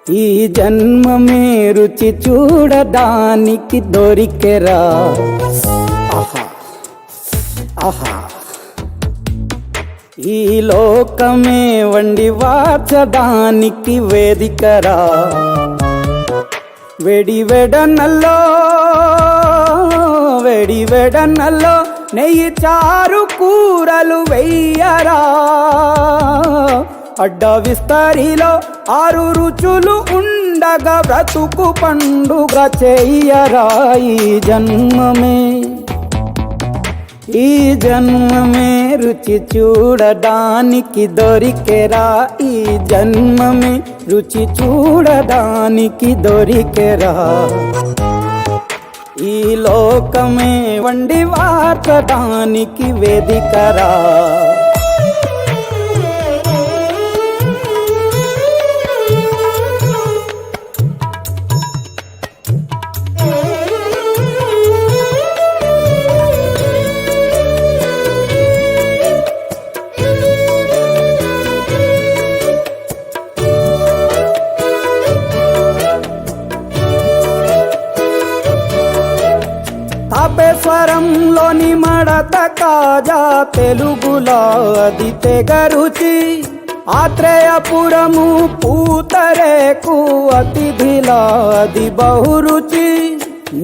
ఈ జన్మమే రుచి చూడడానికి దొరికెరా. ఆహా ఆహా, ఈ లోకమే వండి వార్చడానికి వేదికరా. వెడి వెడనల్లో నెయ్యి చారు కూరలు వెయ్యరా. అడ్డ విస్తరిలో 6 రుచులు ఉండగా బ్రతుకు పండుగ చెయ్యరా. ఈ జన్మమే రుచి చూడడానికి దొరికెరా. ఈ జన్మమే రుచి చూడడానికి దొరికెరా. ఈ లోకమే వండి వార్చడానికి వేదికరా. తాపేశ్వరంలోని మడత కాజా తెలుగులో అది తెగ రుచి. ఆత్రేయపురము పూతరేకు అతిథిలా అది బహురుచి.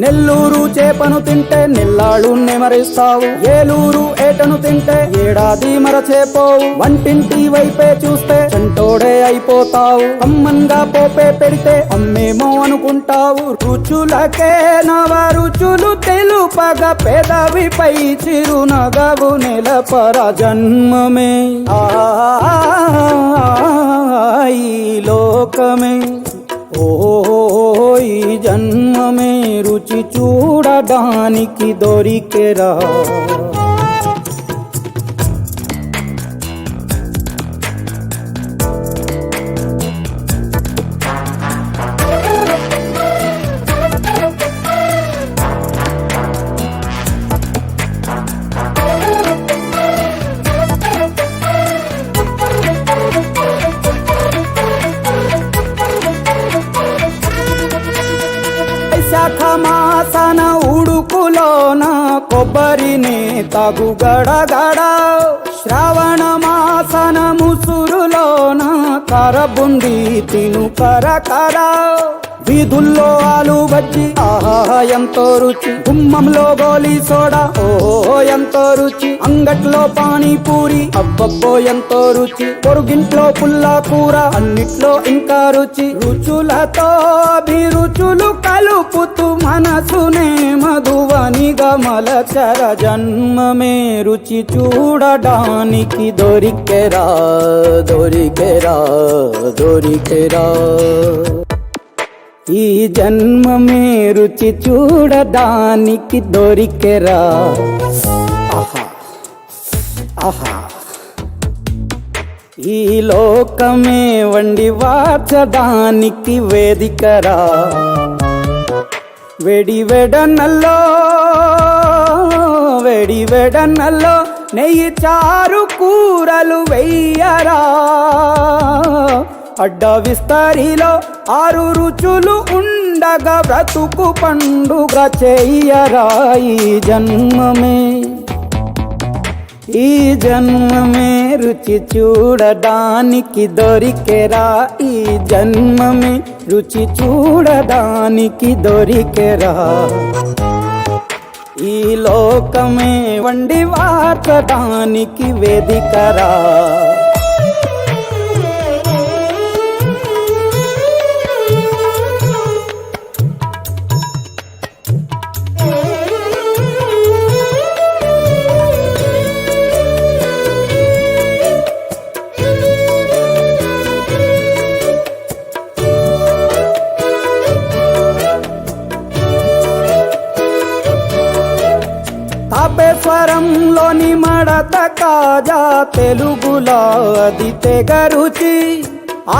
నెల్లూరు చేపను తింటే నెల్లాళ్ళు నెమరిస్తావు. ఏలూరు ఏటను తింటే ఏడాది మరచేపోవు. వంటింటి వైపే చూస్తే చంటోడే అయిపోతావు. అమ్మంగా పోపే పెడితే అమ్మేమో అనుకుంటావు. రుచులకే నవ రుచులు తెలుపగ పెదవిపై చిరునగవు నెలపర. జన్మమే ఈ లోకమే ఈ జన్మమే రుచి చూడడానికి దొరికెరా. శాఖమాసన ఉడుకులోన కొబ్బరిని తగు గడగడ. శ్రావణ మాసన ముసురులోన కరబుండి తిను కరకర. వీధుల్లో ఆలు బజ్జి ఆహా ఎంతో రుచి. గుమ్మంలో గోలీ సోడా ఓ ఎంతో రుచి. అంగట్లో పానీపూరి అబ్బబ్బో ఎంతో రుచి. పొరుగింట్లో పుల్లా కూర అన్నిట్లో ఇంకా రుచి. రుచులతో అభిరుచులు కలుపుతూ మనసునే మధువనిగా మలచర. జన్మమే రుచి చూడడానికి దొరికెరా. ఈ జన్మమే రుచి చూడడానికి దొరికెరా. ఆహా ఆహా, ఈ లోకమే వండి వార్చడానికి వేదికరా. వెడి వెడనల్లో నెయ్యి చారు కూరలు వెయ్యరా. అడ్డ విస్తరిలో 6 రుచులు ఉండగా బ్రతుకు పండుగ చెయ్యరా. ఈ జన్మమే రుచి చూడడానికి దొరికెరా. ఈ జన్మమే రుచి చూడడానికి దొరికెరా. ఈ లోకమే వండి వార్చడానికి వేదికరా. తాపేశ్వరంలోని మడత కాజా తెలుగులో అది తెగ రుచి.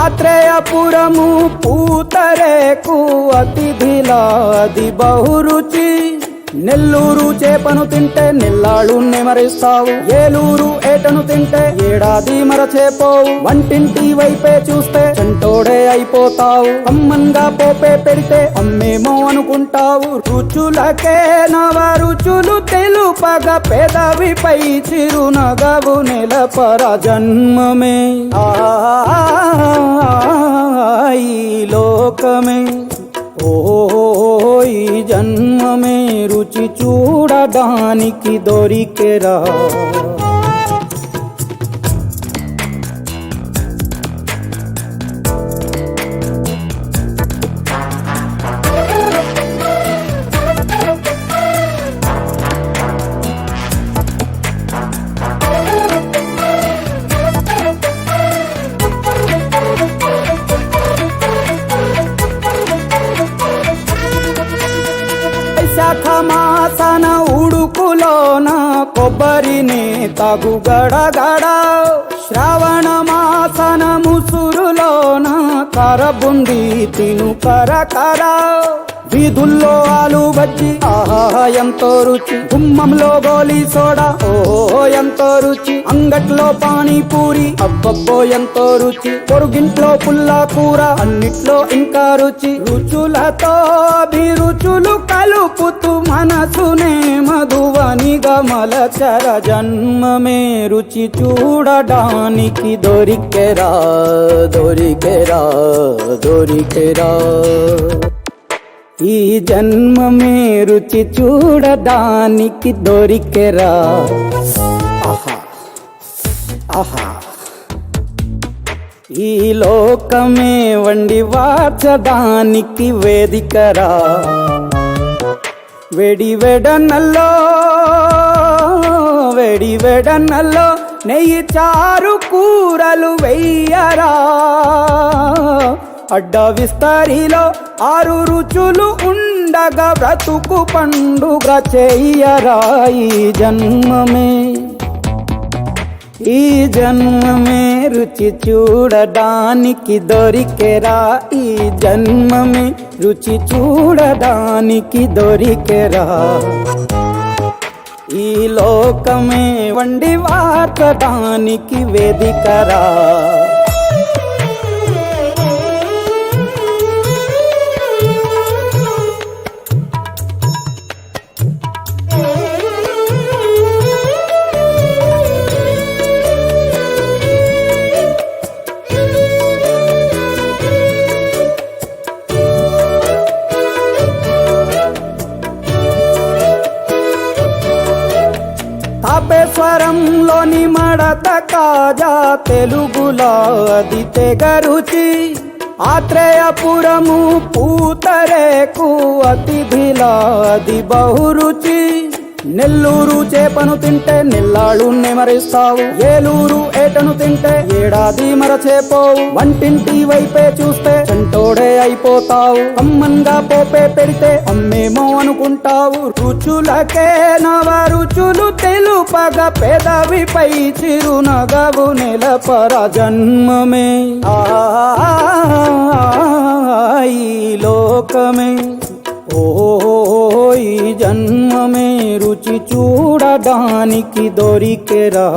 ఆత్రేయపురము పూతరేకు అతిథిలా అది బహురుచి. నెల్లూరు చేపను తింటే నెల్లాళ్ళు నెమరిస్తావు. ఏలూరు ఏటను తింటే ఏడాది మరచేపోవు. వంటింటి వైపే చూస్తే చంటోడే అయిపోతావు. అమ్మన్గా పోపే పెడితే అమ్మేమో అనుకుంటావు. రుచులకే నవ రుచులు తెలుపగా పెదవిపై చిరునగవు నెలపర జన్మమే ఈ లోకమే ఈ జన్మమే రుచి చూడడానికి దొరికెరా. శాఖమాసన ఉడుకులోన కొబ్బరిని తాగు గడగడ. శ్రావణ మాసన ముసురులోన కరబుంది తిను కరకర. వీధుల్లో ఆలు బజ్జి ఆహా ఎంతో రుచి. గుమ్మంలో గోలీ సోడా ఓ ఎంతో రుచి. అంగట్లో పానీపూరి అబ్బబ్బో ఎంతో రుచి. పొరుగింట్లో పుల్లా కూర అన్నిట్లో ఇంకా రుచి. రుచులతో అభిరుచులు కలుపుతూ మనసునే మధువనిగా మలచర జన్మమే రుచి చూడడానికి దొరికెరా దొరికెరా దొరికెరా. ఈ జన్మమే రుచి చూడడానికి దొరికెరా. ఆహా ఆహా ఈ లోకమే వండి వాచడానికి వేదికరా. వేడి వెడనల్లో వేడి వెడనల్లో నెయ్యి చారు కూరలు వెయ్యరా. అడ్డ విస్తరిలో 6 రుచులు ఉండగా బ్రతుకు పండుగ చెయ్యరా. ఈ జన్మమే ఈ జన్మమే రుచి చూడడానికి దొరికెరా. ఈ జన్మమే రుచి చూడడానికి దొరికెరా. ఈ లోకమే వండి వాచడానికి వేదికరా. తాపేశ్వరంలోని మడత కాజా తెలుగులో అది తెగ రుచి. ఆత్రేయపురము పూతరేకు అతిథిలా అది బహురుచి. నెల్లూరు చేపను తింటే నెల్లాళ్ళు నెమరిస్తావు. ఏలూరు ఏటను తింటే ఏడాది మరచేపోవు. వంటింటి వైపే చూస్తే చంటోడే అయిపోతావు. అమ్మన్గా పోపే పెడితే అమ్మేమో అనుకుంటావు. రుచులకే నవ రుచులు తెలుపగా పెదవిపై చిరునగవు నెలపర జన్మమే ఈ లోకమే ఈ జన్మమే రుచి చూడడానికి దొరికెరా.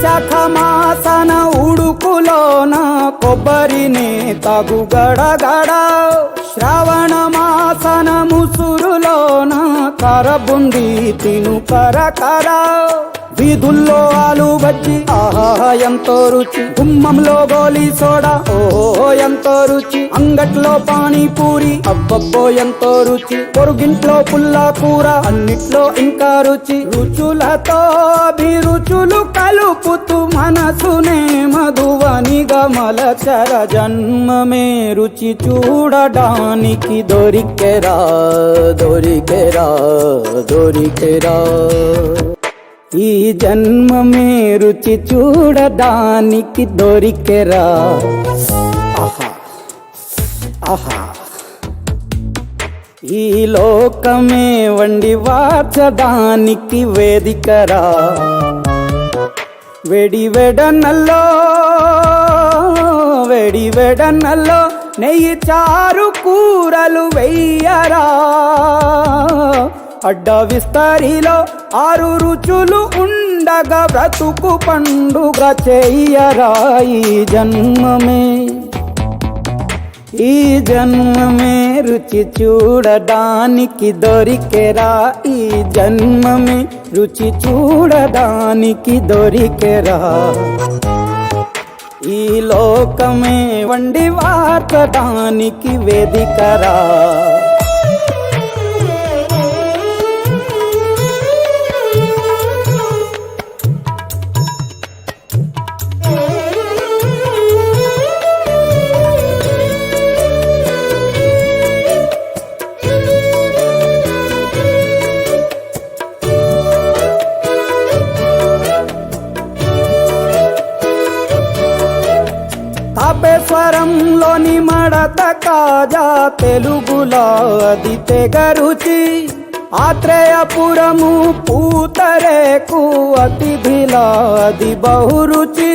శాఖమాసన ఉడుకులోన కొబ్బరిని తాగు గడగడ. శ్రావణ మాసన ముసురులోన కరబుంది తిను కరకర. వీధుల్లో ఆలు బజ్జి ఆహా ఎంతో రుచి. గుమ్మంలో గోలీ సోడా ఓ ఎంతో రుచి. అంగట్లో పానీపూరి అబ్బబ్బో ఎంతో రుచి. పొరుగింట్లో పుల్లా కూర అన్నిట్లో ఇంకా రుచి. రుచులతో అభిరుచులు కలుపుతూ మనసునే మధువనిగా మలచర జన్మమే రుచి చూడడానికి దొరికెరా దొరికెరా దొరికెరా. ఈ జన్మమే రుచి చూడడానికి దొరికెరా. ఆహా ఆహా ఈ లోకమే వండి వార్చడానికి వేదికరా. వేడి వెడనల్లో నెయ్యి చారు కూరలు వెయ్యరా. అడ్డ విస్తరిలో 6 రుచులు ఉండగా బ్రతుకు పండుగ చెయ్యరా. ఈ జన్మమే రుచి చూడడానికి దొరికెరా. ఈ జన్మమే రుచి చూడడానికి దొరికెరా. ఈ లోకమే వండి వార్చడానికి వేదికరా. తాపేశ్వరంలోని మడత కాజా తెలుగులో అది తెగ రుచి. ఆత్రేయపురము పూతరేకు అతిథిలా అది బహురుచి.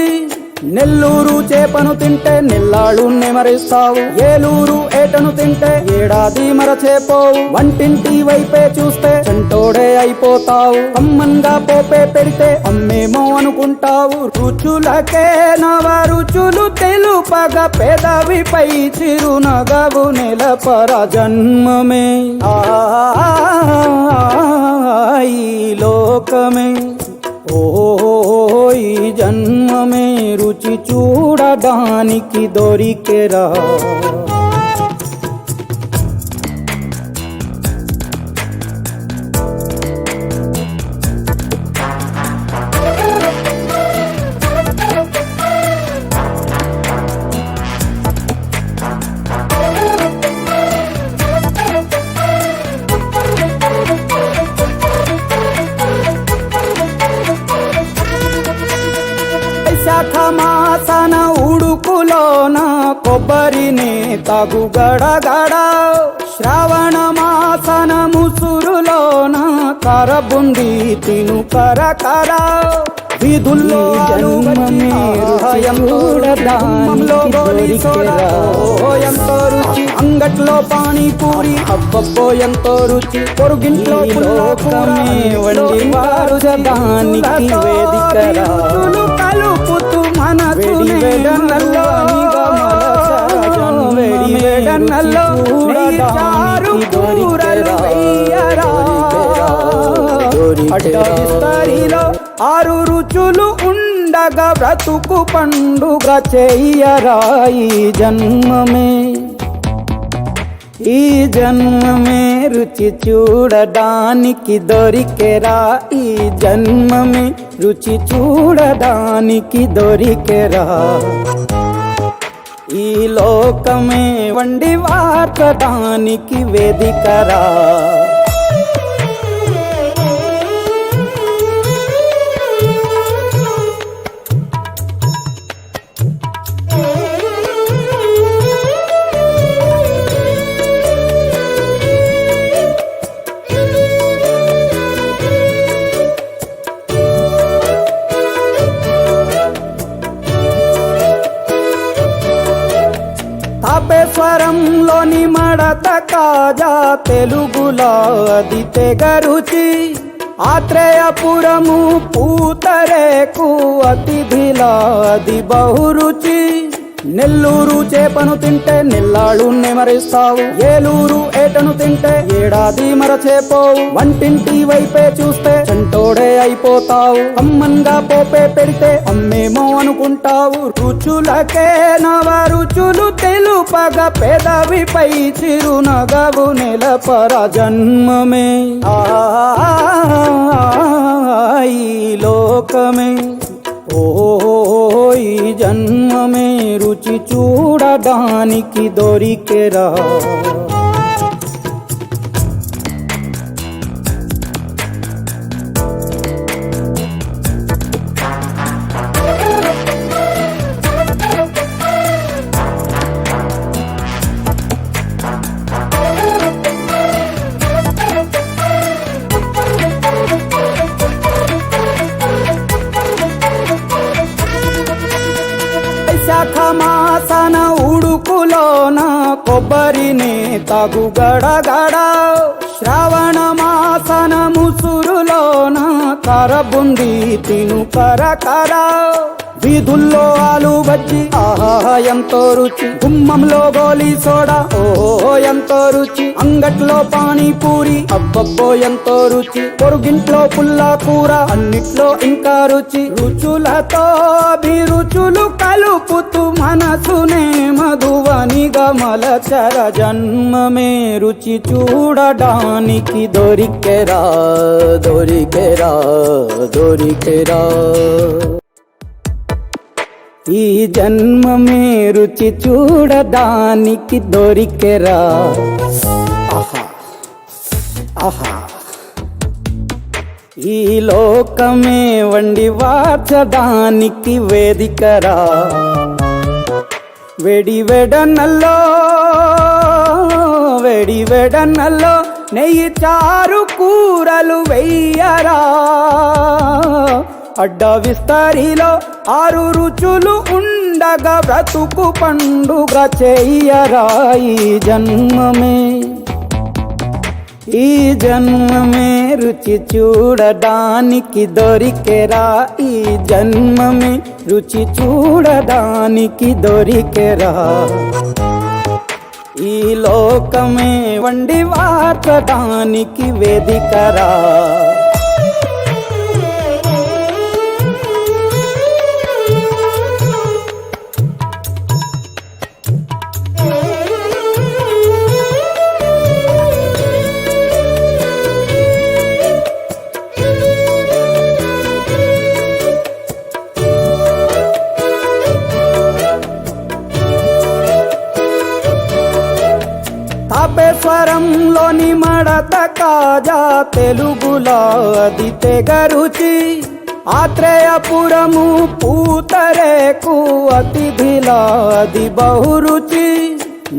నెల్లూరు చేపను తింటే నెల్లాళ్ళు నెమరిస్తావు. ఏలూరు ఏటను తింటే ఏడాది మరచేపోవు. వంటింటి వైపే చూస్తే చంటోడే అయిపోతావు. అమ్మంగా పోపే పెడితే అమ్మేమో అనుకుంటావు. రుచులకే నవ రుచులు తెలుపగ పెదవిపై చిరునగవు నెలపర. జన్మమే ఈ లోకమే ఈ జన్మమే రుచి చూడడానికి దొరికెరా. మాసన ఉడుకులోన కొబ్బరిని తాగు గడగడ. శ్రావణ మాసన ముసురులోన కరబుంది తిను కరకర. వీధుల్లో ఎంతో రుచి. అంగట్లో పానీపూరి అబ్బబ్బో ఎంతో రుచి. పొరుగింట్లో లోకమే వండి వార్చడానికి వేదికరా. కలుపుతూ మనసునే వేడి వెడనల్లో చారు కూరలు వెయ్యరా. అడ్డ విస్తరిలో 6 రుచులు ఉండగా బ్రతుకు పండుగ చెయ్యరా. ఈ జన్మమే రుచి చూడడానికి దొరికెరా. ఈ జన్మమే రుచి చూడడానికి దొరికెరా. ఈ లోకమే వండి వార్చడానికి వేదికరా. తాపేశ్వరంలోని మడత కాజా తెలుగులో అది తెగ రుచి. ఆత్రేయపురము పూతరేకు అతిథిలా అది బహురుచి. నెల్లూరు చేపను తింటే నెల్లాళ్ళు నెమరిస్తావు. ఏలూరు ఏటను తింటే ఏడాది మరచేపోవు. వంటింటి వైపే చూస్తే చంటోడే అయిపోతావు. అమ్మంగా పోపే పెడితే అమ్మేమో అనుకుంటావు. రుచులకే నవ రుచులు తెలుపగ పెదవిపై చిరునగవు నెలపర. జన్మమే ఈ లోకమే ఈ జన్మమే రుచి చూడడానికి దొరికెరా. కొబ్బరినే తాగు గడగడ శ్రావణ మాసన ముసురులోన కరబుంది తిను కరకర వీధుల్లో ఆలు బజ్జి ఆహా ఎంతో రుచి గుమ్మంలో గోలీ సోడా ఓహో ఎంతో రుచి అంగట్లో పానీపూరి అబ్బబ్బో ఎంతో రుచి పొరుగింట్లో పుల్లా కూర అన్నిట్లో ఇంకా రుచి రుచులతో అభిరుచులు కలుపుతూ మనసునే మధువనిగా మలచర జన్మమే రుచి చూడడానికి దొరికెరా దొరికెరా దొరికెరా ఈ జన్మమే రుచి చూడడానికి దొరికెరా ఆహా ఆహా ఈ లోకమే వండి వార్చడానికి వేదికరా వేడి వెడనల్లో వేడి వెడనల్లో నెయ్యి చారు కూరలు వెయ్యరా అడ్డ విస్తరిలో 6 రుచులు ఉండగా బ్రతుకు పండుగ చెయ్యరా ఈ జన్మమే రుచి చూడడానికి దొరికెరా ఈ జన్మమే రుచి చూడడానికి దొరికెరా ఈ లోకమే వండి వార్చడానికి వేదికరా తాపేశ్వరంలోని మడత కాజా తెలుగులో అది తెగ రుచి ఆత్రేయపురము పూతరేకు అతిథిలా అది బహురుచి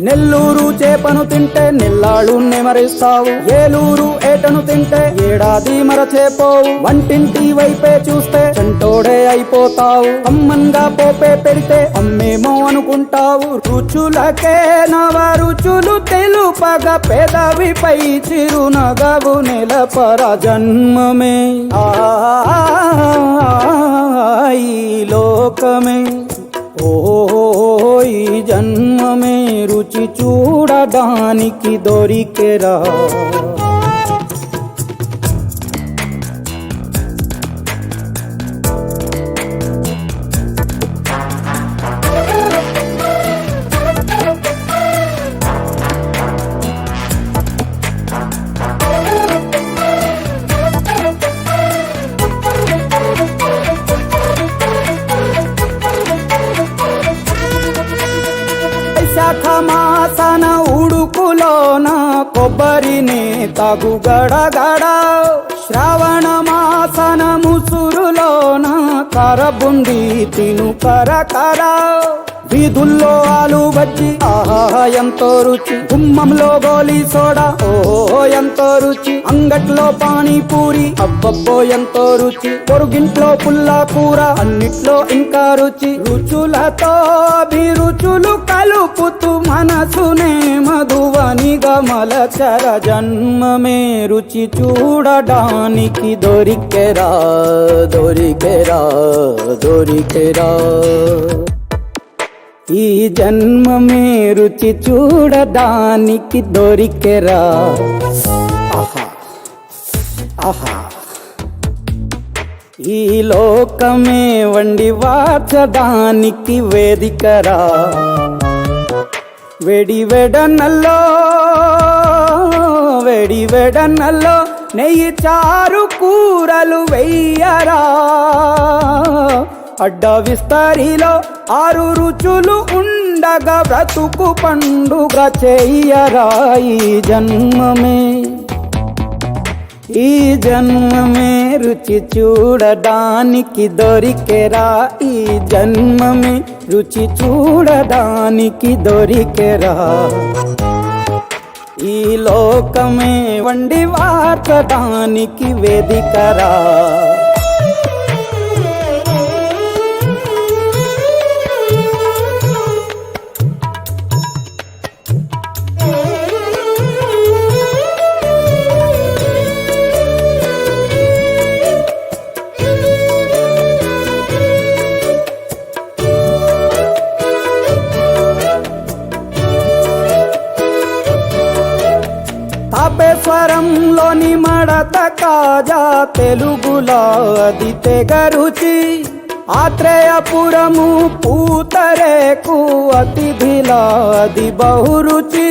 నెల్లూరు చేపను తింటే నెల్లాళ్ళు నెమరిస్తావు ఏలూరు ఏటను తింటే ఏడాది మరచేపోవు వంటింటి వైపే చూస్తే చంటోడే అయిపోతావు అమ్మంగా పోపే పెడితే అమ్మేమో అనుకుంటావు రుచులకే నవ రుచులు తెలుపగా పెదవిపై చిరునగవు నెలపర జన్మమే ఈ లోకమే ఓ ఈ జన్మమే రుచి చూడడానికి దొరికెరా మాసన ఉడుకులోన కొబ్బరినే తాగు గడగడ శ్రావణ మాసన ముసురులోన కరబుంది తిను కరకర వీధుల్లో ఆలు బజ్జి ఆహా ఎంతో రుచి గుమ్మంలో గోలీ సోడా ఓహో ఎంతో రుచి అంగట్లో పానీపూరి అబ్బబ్బో ఎంతో రుచి పొరుగింట్లో పుల్లా కూర అన్నిట్లో ఇంకా రుచి రుచులతో అభిరుచులు కలుపుతూ మనసునే మధువనిగా మలచర జన్మమే రుచి చూడడానికి దొరికెరా దొరికెరా దొరికెరా ఈ జన్మమే రుచి చూడడానికి దొరికెరా ఆహా ఆహా ఈ లోకమే వండి వార్చడానికి వేదికరా వేడి వెడనల్లో వేడి వెడనల్లో నెయ్యి చారు కూరలు వెయ్యరా అడ్డ విస్తరిలో 6 రుచులు ఉండగా బ్రతుకు పండుగ చెయ్యరా ఈ జన్మమే రుచి చూడడానికి దొరికెరా ఈ జన్మమే రుచి చూడడానికి దొరికెరా ఈ లోకమే వండి వార్చడానికి వేదికరా తాపేశ్వరంలోని మడత కాజా తెలుగులో అది తెగ రుచి ఆత్రేయపురము పూతరేకు అతిథిలా అది బహురుచి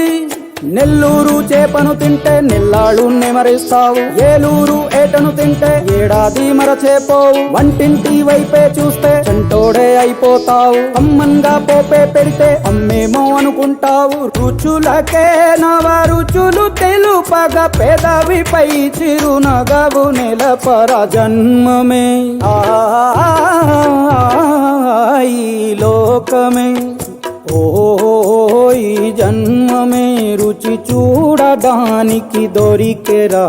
నెల్లూరు చేపను తింటే నెల్లాళ్ళు నెమరిస్తావు ఏలూరు ఏటను తింటే ఏడాది మరచేపోవు వంటింటి వైపే చూస్తే చంటోడే అయిపోతావు అమ్మంగా పోపే పెడితే అమ్మేమో అనుకుంటావు రుచులకే నవ రుచులు తెలుపగ పెదవిపై చిరునగవు నెలపర జన్మమే ఈ లోకమే ఈ జన్మమే రుచి చూడడానికి దొరికెరా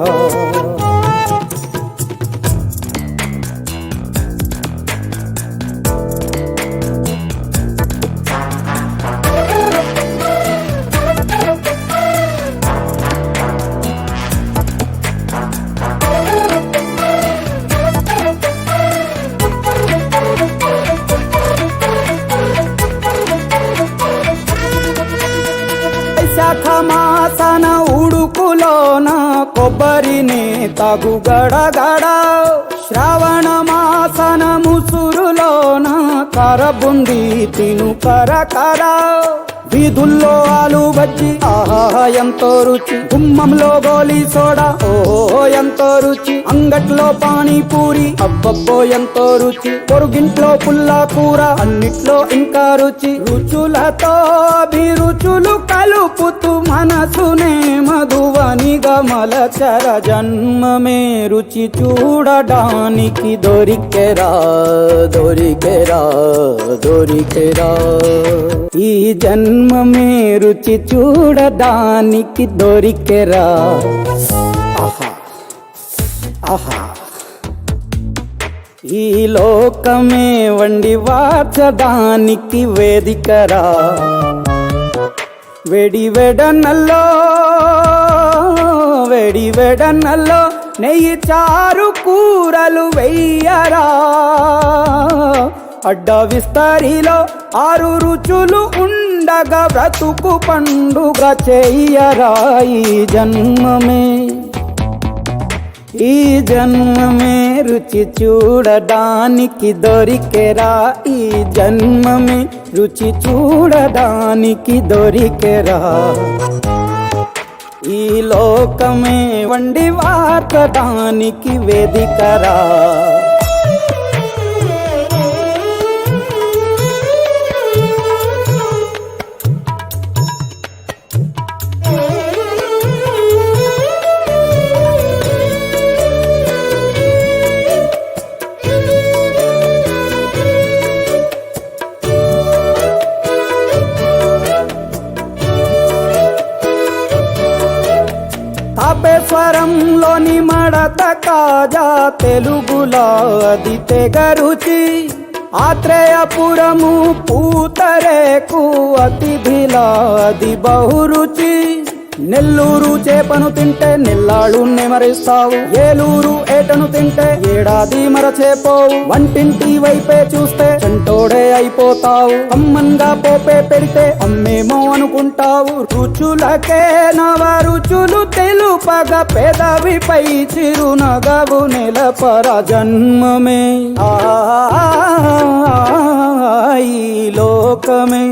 శాఖమాసన ఉడుకులోన కొబ్బరిని తగు గడగడ శ్రావణ మాసన ముసురులోన కరబుంది తిను కరకర వీధుల్లో ఆలు బజ్జి ఆహా ఎంతో రుచి గుమ్మంలో గోలీ సోడా ఓహో ఎంతో రుచి అంగట్లో పానీపూరి అబ్బబ్బో ఎంతో రుచి పొరుగింట్లో పుల్లా కూర అన్నిట్లో ఇంకా రుచి రుచులతో అభిరుచులు కలుపుతూ మనసునే మధువనిగా మలచర జన్మమే రుచి చూడడానికి దొరికెరా దొరికెరా దొరికెరా ఈ జన్మమే రుచి చూడడానికి దొరికెరా ఆహా ఆహా ఈ లోకమే వండి వార్చడానికి వేదికరా వేడి వెడనల్లో నెయ్యి చారు కూరలు వెయ్యరా అడ్డ విస్తరిలో 6 రుచులు ఉండగా బ్రతుకు పండుగ చెయ్యరా ఈ జన్మమే రుచి చూడడానికి దొరికెరా ఈ జన్మమే రుచి చూడడానికి దొరికెరా ఈ లోకమే వండి వార్చడానికి వేదికరా తాపేశ్వరంలోని మడత కాజా తెలుగులో అది తెగ రుచి ఆత్రేయపురము పూతరేకు అతిథిలా అది బహురుచి నెల్లూరు చేపను తింటే నెల్లాళ్ళు నెమరిస్తావు ఏలూరు ఏటను తింటే ఏడాది మరచేపోవు వంటింటి వైపే చూస్తే చంటోడే అయిపోతావు అమ్మంగా పోపే పెడితే అమ్మేమో అనుకుంటావు రుచులకే నవ రుచులు తెలుపగ పెదవిపై చిరునగవు నెలపర జన్మమే ఈ లోకమే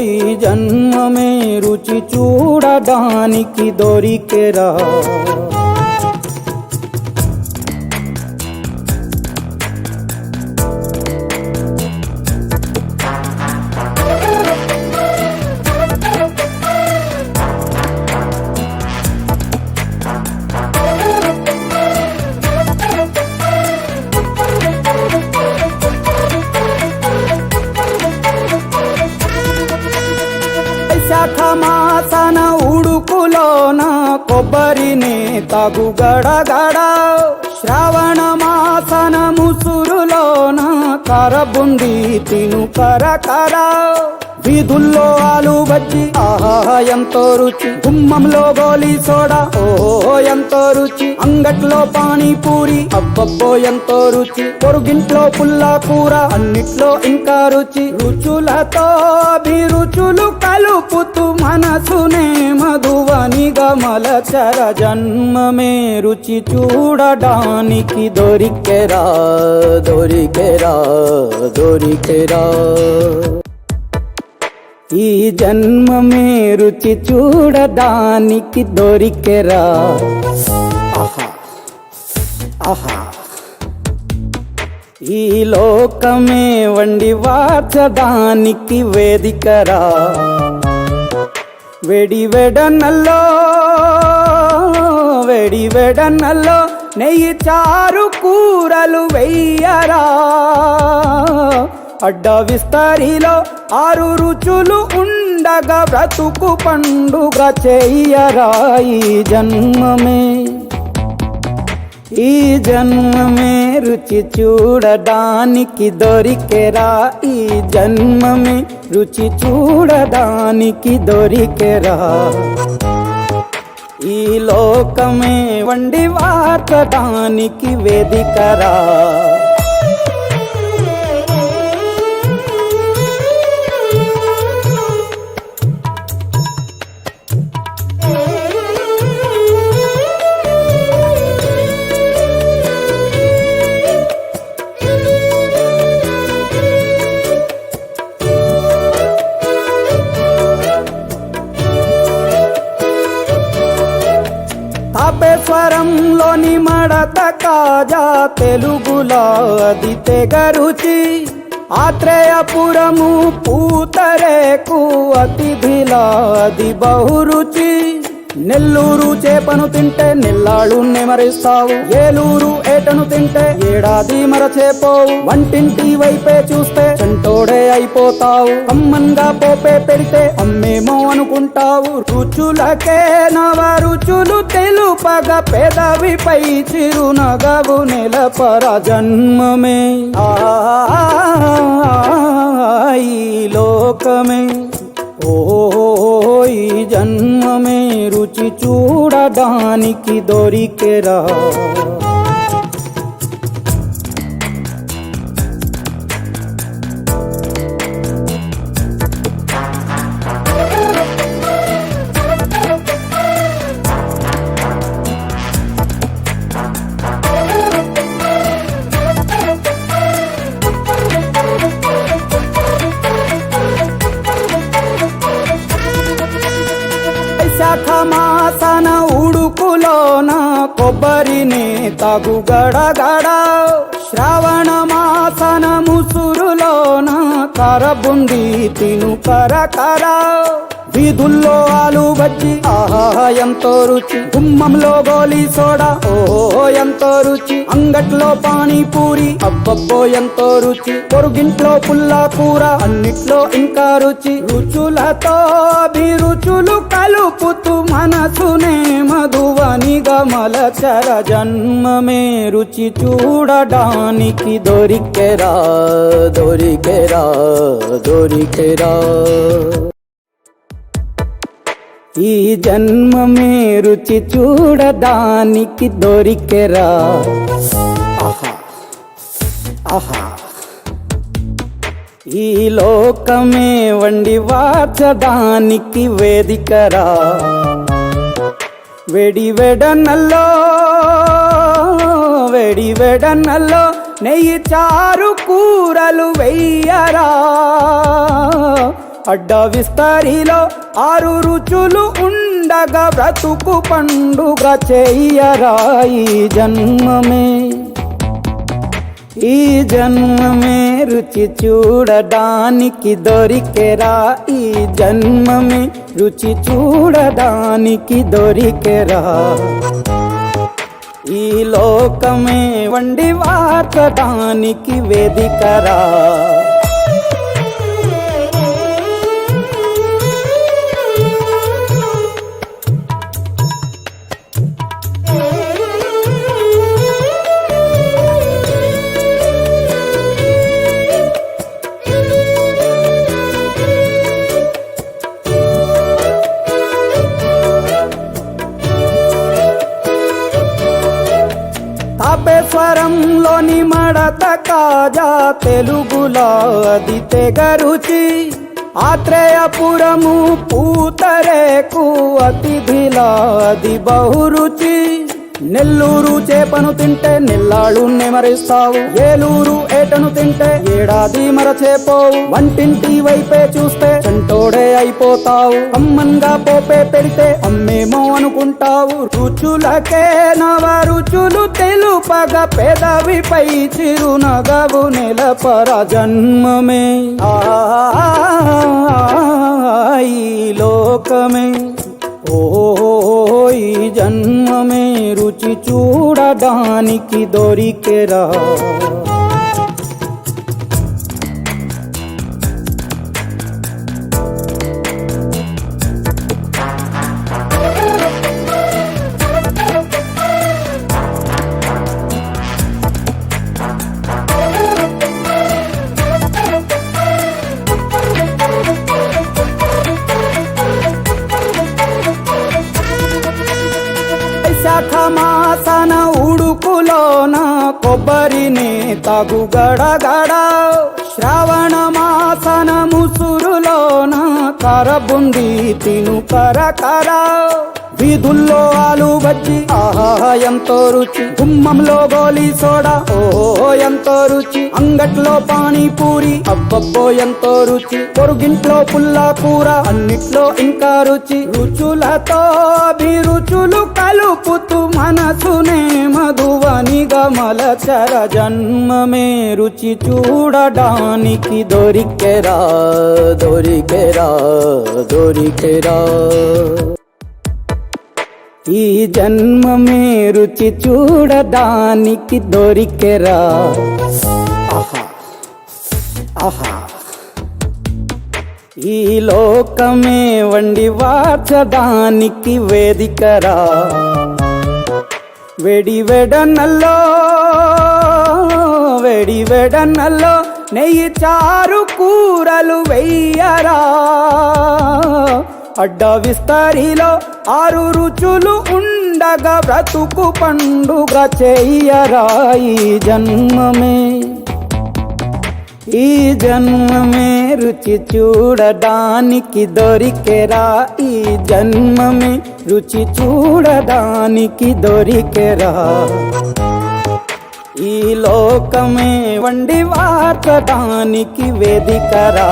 ఈ జన్మమే రుచి చూడడానికి దొరికెరా శాఖమాసన ఉడుకులోన కొబ్బరిని తగు గడగడ శ్రావణ మాసన ముసురులోన కరబుంది తిను కరకర వీధుల్లో ఆలు బజ్జి ఆహా ఎంతో రుచి గుమ్మంలో గోలీ సోడా ఓహో ఎంతో రుచి అంగట్లో అంగట్లో పానీపూరి అబ్బబ్బో ఎంతో రుచి, పొరుగింట్లో పుల్లా కూర అన్నిట్లో ఇంకా రుచి, రుచులతో అభిరుచులు కలుపుతూ మనసునే మధువనిగా మలచర, జన్మమే రుచి చూడడానికి దొరికెరా దొరికెరా దొరికెరా, ఈ జన్మమే రుచి చూడడానికి దొరికెరా. ఆహా ఆహా, ఈ లోకమే వండి వార్చడానికి వేదికరా, వేడి వెడనల్లో వేడి వెడనల్లో నెయ్యి చారు కూరలు వెయ్యరా, అడ్డ విస్తరిలో 6 రుచులు ఉండగా బ్రతుకు పండుగ చెయ్యరా, ఈ జన్మమే ఈ జన్మమే రుచి చూడడానికి దొరికెరా, ఈ జన్మమే రుచి చూడడానికి దొరికెరా, ఈ లోకమే వండి వార్చడానికి వేదికరా. తాపేశ్వరంలోని మడత కాజా తెలుగులో అది తెగ రుచి, ఆత్రేయపురము పూతరేకు అతిథిలా అది బహురుచి, నెల్లూరు చేపను తింటే నెల్లాళ్ళు నెమరిస్తావు, ఏలూరు ఏటను తింటే ఏడాది మరచేపోవు, వంటింటి వైపే చూస్తే చంటోడే అయిపోతావు, కమ్మన్గా పోపే పెడితే అమ్మేమో అనుకుంటావు, రుచులకే నవ రుచులు తెలుపగా పెదవిపై చిరునగవు నెలపర, జన్మమే ఈ లోకమే ఓ ఈ జన్మమే రుచి చూడడానికి దొరికెరా. మాసన ఉడుకులోన కొబ్బరిని తాగు గడగడ, శ్రావణ మాసన ముసురులోన కరబుంది తిను కరకర, వీధుల్లో ఆలు బజ్జి ఆహా ఎంతో రుచి, గుమ్మంలో గోలీ సోడా ఓహో ఎంతో రుచి, అంగట్లో పానీపూరి అబ్బబ్బో ఎంతో రుచి, పొరుగింట్లో పుల్లా కూర అన్నిట్లో ఇంకా రుచి, రుచులతో అభిరుచులు కలుపుతూ మనసునే మధువనిగా మలచర, జన్మమే రుచి చూడడానికి దొరికెరా దొరికెరా దొరికెరా, ఈ జన్మమే రుచి చూడడానికి దొరికెరా. ఆహా ఆహా, ఈ లోకమే వండి వార్చడానికి వేదికరా, వేడి వెడనల్లో వేడి వెడనల్లో నెయ్యి చారు కూరలు వెయ్యరా, అడ్డ విస్తరిలో 6 రుచులు ఉండగా బ్రతుకు పండుగ చెయ్యరా, ఈ జన్మమే ఈ జన్మమే రుచి చూడడానికి దొరికెరా, ఈ జన్మమే రుచి చూడడానికి దొరికెరా, ఈ లోకమే వండి వార్చడానికి వేదికరా. తాపేశ్వరంలోని మడత కాజా తెలుగులో అది తెగ రుచి ఆత్రేయపురము పూతరేకు అతిథిలా అది బహురుచి నెల్లూరు చేపను తింటే నెల్లాళ్ళు నెమరిస్తావు ఏలూరు ఏటను తింటే ఏడాది మరచేపోవు వంటింటి వైపే చూస్తే చంటోడే అయిపోతావు అమ్మంగా పోపే పెడితే అమ్మేమో అనుకుంటావు రుచులకే నవ రుచులు తెలుపగ పెదవిపై చిరునగవు నెలపర జన్మమే ఈ లోకమే ఈ జన్మమే రుచి చూడడానికి దొరికెరా శాఖమాసన ఉడుకులోన కొబ్బరిని తగు గడగడ శ్రావణ మాసన ముసురులోన కరబుంది తిను కరకర వీధుల్లో ఆలు బజ్జి ఆహా ఎంతో రుచి గుమ్మంలో గోలీ సోడా ఓహో ఎంతో రుచి అంగట్లో పానీపూరి అబ్బబ్బో ఎంతో రుచి పొరుగింట్లో పుల్లా కూర అన్నిట్లో ఇంకా రుచి రుచులతో అభిరుచులు కలుపుతూ మనసునే మధువనిగా మలచర జన్మమే రుచి చూడడానికి దొరికెరా దొరికెరా దొరికెరా ఈ జన్మమే రుచి చూడడానికి దొరికెరా ఆహా ఆహా ఈ లోకమే వండి వార్చడానికి వేదికరా వెడి వెడనల్లో నెయ్యి చారు కూరలు వెయ్యరా అడ్డ విస్తరిలో 6 రుచులు ఉండగా బ్రతుకు పండుగ చెయ్యరా ఈ జన్మమే రుచి చూడడానికి దొరికెరా ఈ జన్మమే రుచి చూడడానికి దొరికెరా ఈ లోకమే వండి వార్చడానికి వేదికరా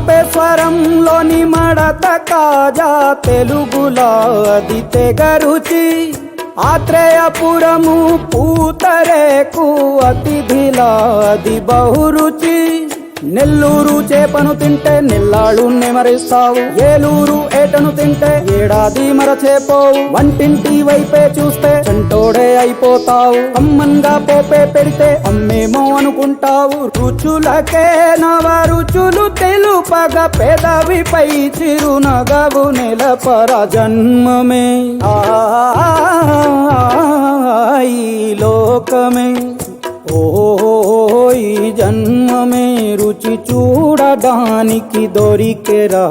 తాపేశ్వరంలోని మడత కాజా తెలుగులో అది తెగ రుచి ఆత్రేయపురము పూతరేకు అతిథిలా అది బహురుచి నెల్లూరు చేపను తింటే నెల్లాళ్ళు నెమరిస్తావు ఏలూరు ఏటను తింటే ఏడాది మరచేపోవు వంటింటి వైపే చూస్తే చంటోడే అయిపోతావు అమ్మంగా పోపే పెడితే అమ్మేమో అనుకుంటావు రుచులకే నవ రుచులు తెలుపగ పెదవిపై చిరునగవు నెలపర జన్మమే ఈ లోకమే ఈ జన్మమే రుచి చూడడానికి దొరికెరా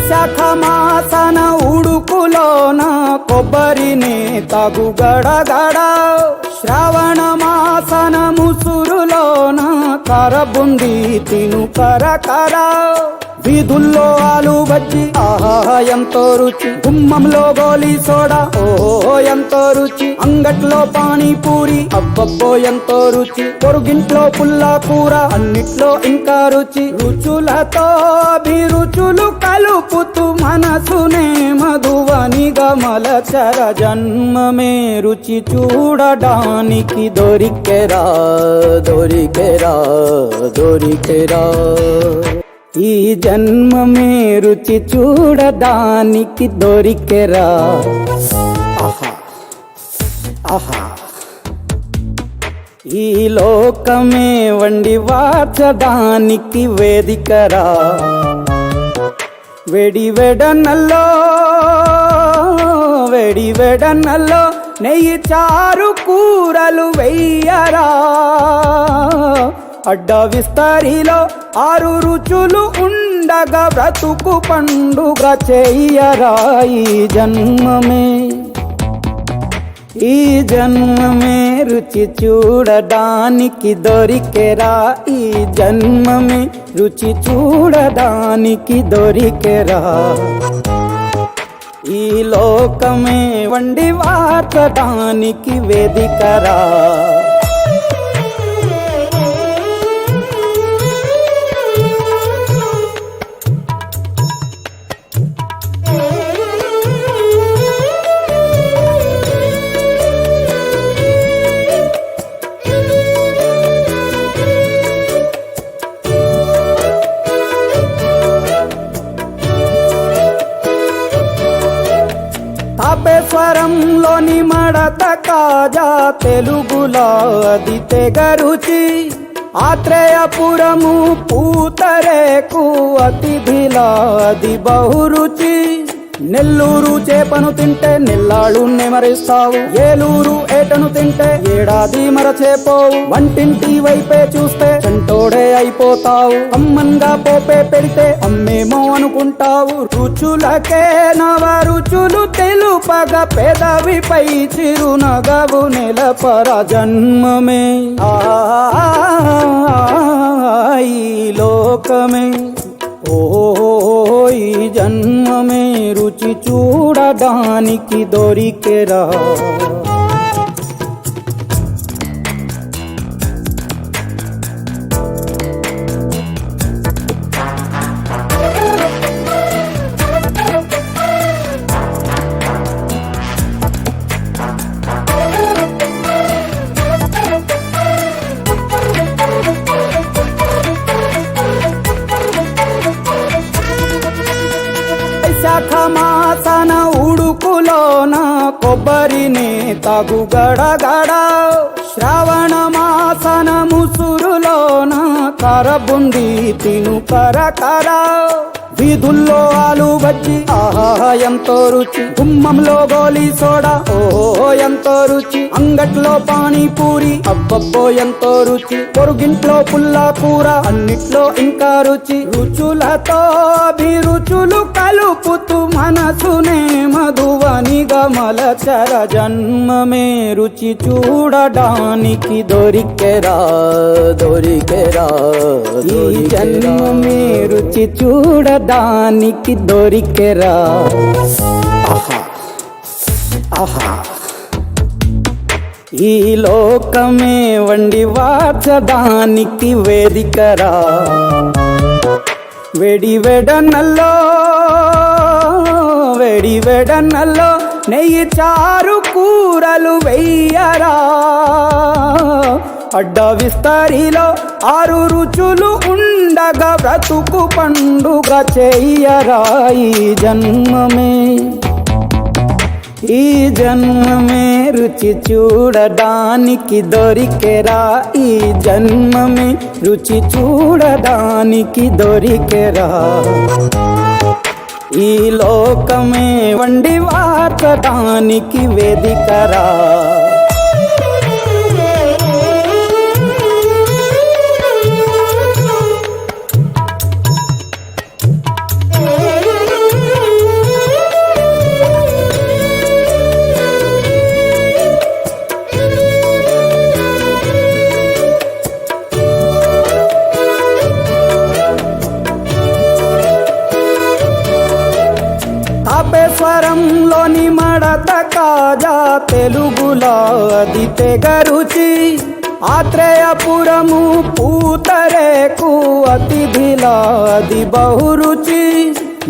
శాఖమాసన ఉడుకులోన కొబ్బరిని తగు గడగడ శ్రావణ మాసన ముసురులోన కరబుంది తిను కరకర వీధుల్లో ఆలు బజ్జి ఆహా ఎంతో రుచి, గుమ్మంలో గోలీ సోడా ఓహో ఎంతో రుచి, అంగట్లో పానీపూరి అబ్బబ్బో ఎంతో రుచి, పొరుగింట్లో పుల్లా కూర అన్నిట్లో ఇంకా రుచి. రుచులతో అభిరుచులు కలుపుతూ మనసునే మధువనిగా మలచర, జన్మమే రుచి చూడడానికి దొరికెరా దొరికెరా దొరికెరా. ఈ జన్మమే రుచి చూడడానికి దొరికెరా. ఆహా ఆహా. ఈ లోకమే వండి వార్చడానికి వేదికరా. వేడి వెడనల్లో వేడి వెడనల్లో నెయ్యి చారు కూరలు వెయ్యరా. అడ్డ విస్తరిలో 6 రుచులు ఉండగా బ్రతుకు పండుగ చెయ్యరా. ఈ జన్మమే ఈ జన్మమే రుచి చూడడానికి దొరికెరా. ఈ జన్మమే రుచి చూడడానికి దొరికెరా. ఈ లోకమే వండి వార్చడానికి వేదికరా. తాపేశ్వరంలోని మడత కాజా తెలుగులో అది తెగ రుచి. ఆత్రేయపురము పూతరేకు అతిథిలా అది బహురుచి. నెల్లూరు చేపను తింటే నెల్లాళ్ళు నెమరిస్తావు, ఏలూరు ఏటను తింటే ఏడాది మరచేపోవు. వంటింటి వైపే చూస్తే చంటోడే అయిపోతావు, అమ్మంగా పోపే పెడితే అమ్మేమో అనుకుంటావు. రుచులకే నవ రుచులు తెలుపగా పెదవిపై చిరునగవు నెలపర, జన్మమే ఈ లోకమే ఓ ఈ జన్మమే రుచి చూడడానికి దొరికెరా. మాసన ఉడుకులోన కొబ్బరిని తాగు గడగడ, శ్రావణ మాసన ముసురులోన కరబుంది తిను కరకర. వీధుల్లో ఆలు బజ్జి ఆహా ఎంతో రుచి, గుమ్మంలో గోలీ సోడా ఓహో ఎంతో రుచి, అంగట్లో పానీపూరి అబ్బబ్బో ఎంతో రుచి, పొరుగింట్లో పుల్లా కూర అన్నిట్లో ఇంకా రుచి. రుచులతో అభిరుచులు కలుపుతూ మనసునే మధువనిగా మలచర, జన్మమే రుచి చూడడానికి దొరికెరా దొరికెరా. ఈ జన్మమే రుచి చూడడానికి దొరికెరా. ఆహా ఆహా. ఈ లోకమే వండి వార్చడానికి వేదికరా. వేడి వెడనల్లో వేడి వెడనల్లో నెయ్యి చారు కూరలు వెయ్యరా. అడ్డ విస్తరిలో 6 రుచులు ఉండగా బ్రతుకు పండుగ చెయ్యరా. ఈ జన్మమే ఈ జన్మమే రుచి చూడడానికి దొరికెరా. ఈ జన్మమే రుచి చూడడానికి దొరికెరా. ఈ లోకమే వండి వార్చడానికి వేదికరా. తాజా తెలుగులా అది తెగ రుచి ఆత్రేయపురము పూతరేకు అతిథిలా అది బహురుచి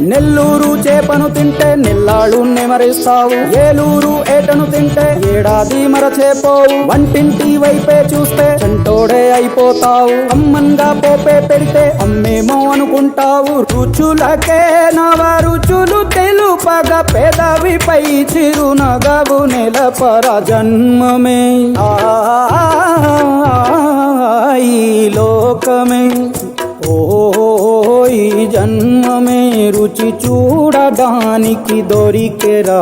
నెల్లూరు చేపను తింటే నెల్లాళ్ళు నెమరిస్తావు ఏలూరు ఏటను తింటే ఏడాది మరచేపోవు వంటింటి వైపే చూస్తే చంటోడే అయిపోతావు అమ్మంగా పోపే పెడితే అమ్మేమో అనుకుంటావు రుచులకే నవ రుచులు తెలుపగ పెదవిపై చిరునగవు నెలపర జన్మమే ఈ లోకమే ఈ జన్మమే రుచి చూడడానికి దొరికెరా